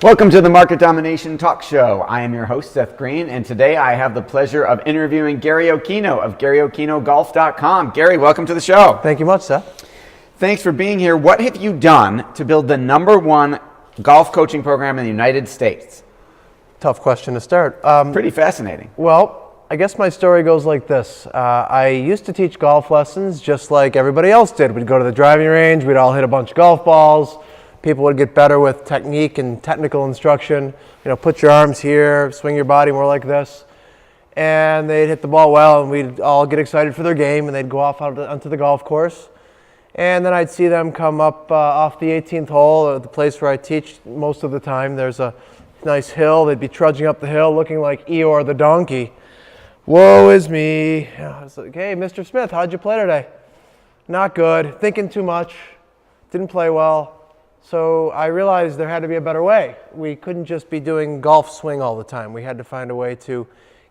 Welcome to the Market Domination Talk Show. I am your host, Seth Greene, and today I have the pleasure of interviewing Gary Occhino of GaryOcchinoGolf.com. Gary, welcome to the show. Thank you much, Seth. Thanks for being here. What have you done to build the #1 golf coaching program in the United States? Tough question to start. Pretty fascinating. Well, I guess my story goes like this. I used to teach golf lessons just like everybody else did. We'd go to the driving range, we'd all hit a bunch of golf balls. People would get better with technique and technical instruction. You know, put your arms here, swing your body more like this. And they'd hit the ball well, and we'd all get excited for their game, and they'd go off onto the golf course. And then I'd see them come up off the 18th hole, the place where I teach most of the time. There's a nice hill. They'd be trudging up the hill looking like Eeyore the donkey. Woe is me. I was like, hey, Mr. Smith, how'd you play today? Not good. Thinking too much. Didn't play well. So I realized there had to be a better way. We couldn't just be doing golf swing all the time. We had to find a way to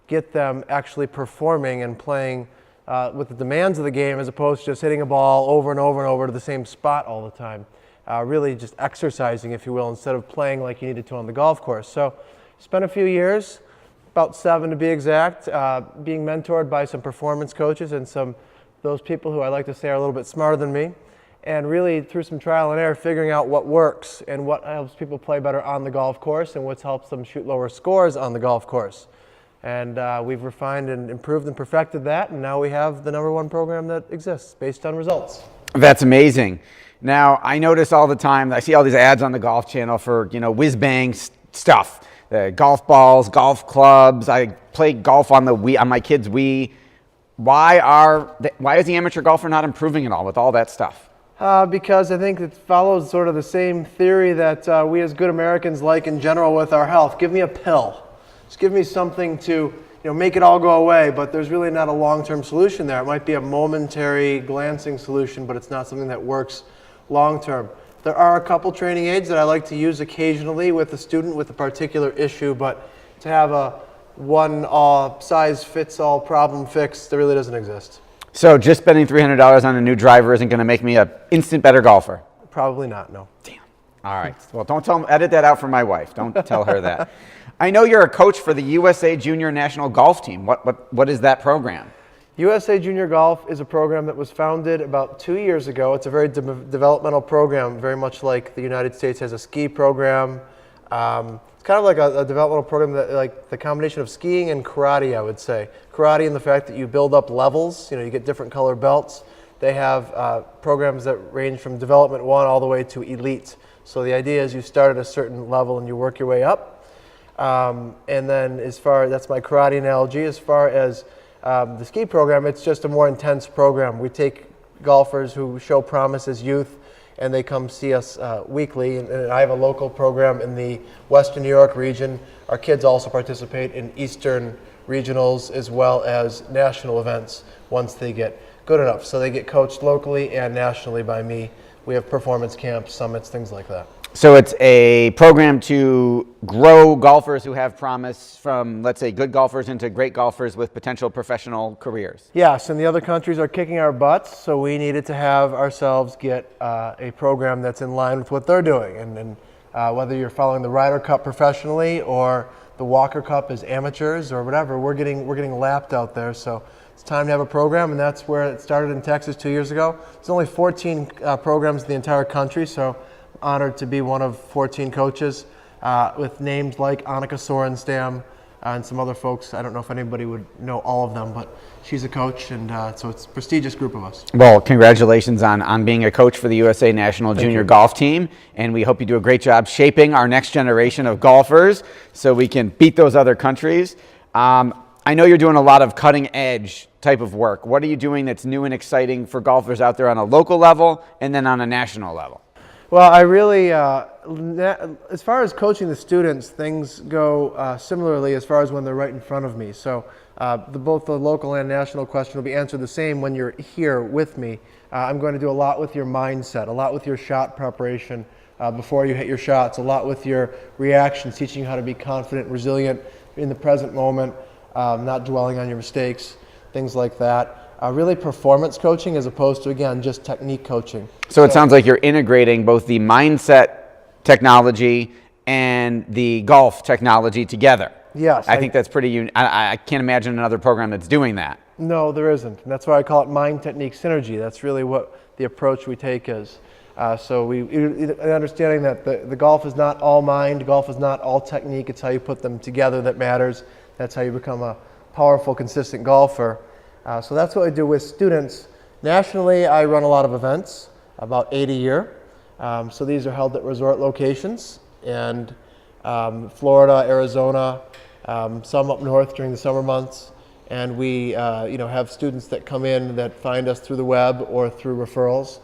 get them actually performing and playing with the demands of the game, as opposed to just hitting a ball over and over and over to the same spot all the time. Really just exercising, if you will, instead of playing like you needed to on the golf course. So spent a few years, about 7 to be exact, being mentored by some performance coaches and those people who I like to say are a little bit smarter than me. And really, through some trial and error, figuring out what works and what helps people play better on the golf course and what helps them shoot lower scores on the golf course. And we've refined and improved and perfected that, and now we have the #1 program that exists based on results. That's amazing. Now, I notice all the time, I see all these ads on the Golf Channel for, whiz-bang stuff. Golf balls, golf clubs. I play golf on the Wii, on my kid's Wii. Why is the amateur golfer not improving at all with all that stuff? Because I think it follows sort of the same theory that we as good Americans like in general with our health. Give me a pill. Just give me something to make it all go away, but there's really not a long-term solution there. It might be a momentary glancing solution, but it's not something that works long-term. There are a couple training aids that I like to use occasionally with a student with a particular issue, but to have a one-size-fits-all problem fix, there really doesn't exist. So just spending $300 on a new driver isn't going to make me an instant better golfer? Probably not, no. Damn. All right. Well, don't edit that out for my wife. Don't tell her that. I know you're a coach for the USA Junior National Golf Team. What is that program? USA Junior Golf is a program that was founded about 2 years ago. It's a very developmental program, very much like the United States has a ski program. It's kind of like a developmental program that, like the combination of skiing and karate, I would say. Karate in the fact that you build up levels, you get different color belts. They have programs that range from Development 1 all the way to Elite. So the idea is you start at a certain level and you work your way up. And then that's my karate analogy. As far as the ski program, it's just a more intense program. We take golfers who show promise as youth, and they come see us weekly. And I have a local program in the Western New York region. Our kids also participate in Eastern regionals as well as national events once they get good enough. So they get coached locally and nationally by me. We have performance camps, summits, things like that. So it's a program to grow golfers who have promise from, let's say, good golfers into great golfers with potential professional careers. Yes, and the other countries are kicking our butts, so we needed to have ourselves get a program that's in line with what they're doing. And whether you're following the Ryder Cup professionally or the Walker Cup as amateurs or whatever, we're getting lapped out there. So it's time to have a program, and that's where it started in Texas 2 years ago. There's only 14 programs in the entire country, so honored to be one of 14 coaches with names like Annika Sorenstam and some other folks. I don't know if anybody would know all of them, but she's a coach, and so it's a prestigious group of us. Well, congratulations on being a coach for the USA National Junior Golf Team, and we hope you do a great job shaping our next generation of golfers so we can beat those other countries. I know you're doing a lot of cutting-edge type of work. What are you doing that's new and exciting for golfers out there on a local level and then on a national level? Well, I really, as far as coaching the students, things go similarly as far as when they're right in front of me. So both the local and national question will be answered the same when you're here with me. I'm going to do a lot with your mindset, a lot with your shot preparation before you hit your shots, a lot with your reactions, teaching you how to be confident, resilient in the present moment, not dwelling on your mistakes, things like that. Really performance coaching as opposed to, again, just technique coaching. So it sounds like you're integrating both the mindset technology and the golf technology together. Yes. I think that's pretty unique. I can't imagine another program that's doing that. No, there isn't. And that's why I call it mind technique synergy. That's really what the approach we take is. So understanding that the golf is not all mind, golf is not all technique, it's how you put them together that matters. That's how you become a powerful, consistent golfer. So that's what I do with students. Nationally, I run a lot of events, about 8 a year. So these are held at resort locations, and Florida, Arizona, some up north during the summer months. And we have students that come in that find us through the web or through referrals.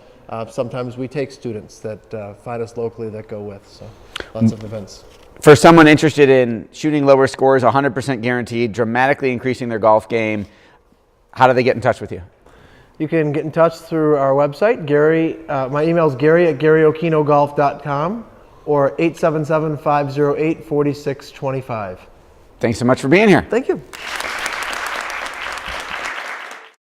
Sometimes we take students that find us locally that go with, so lots of events. For someone interested in shooting lower scores, 100% guaranteed, dramatically increasing their golf game, how do they get in touch with you? You can get in touch through our website, Gary. My email is gary@garyochinogolf.com or 877-508-4625. Thanks so much for being here. Thank you.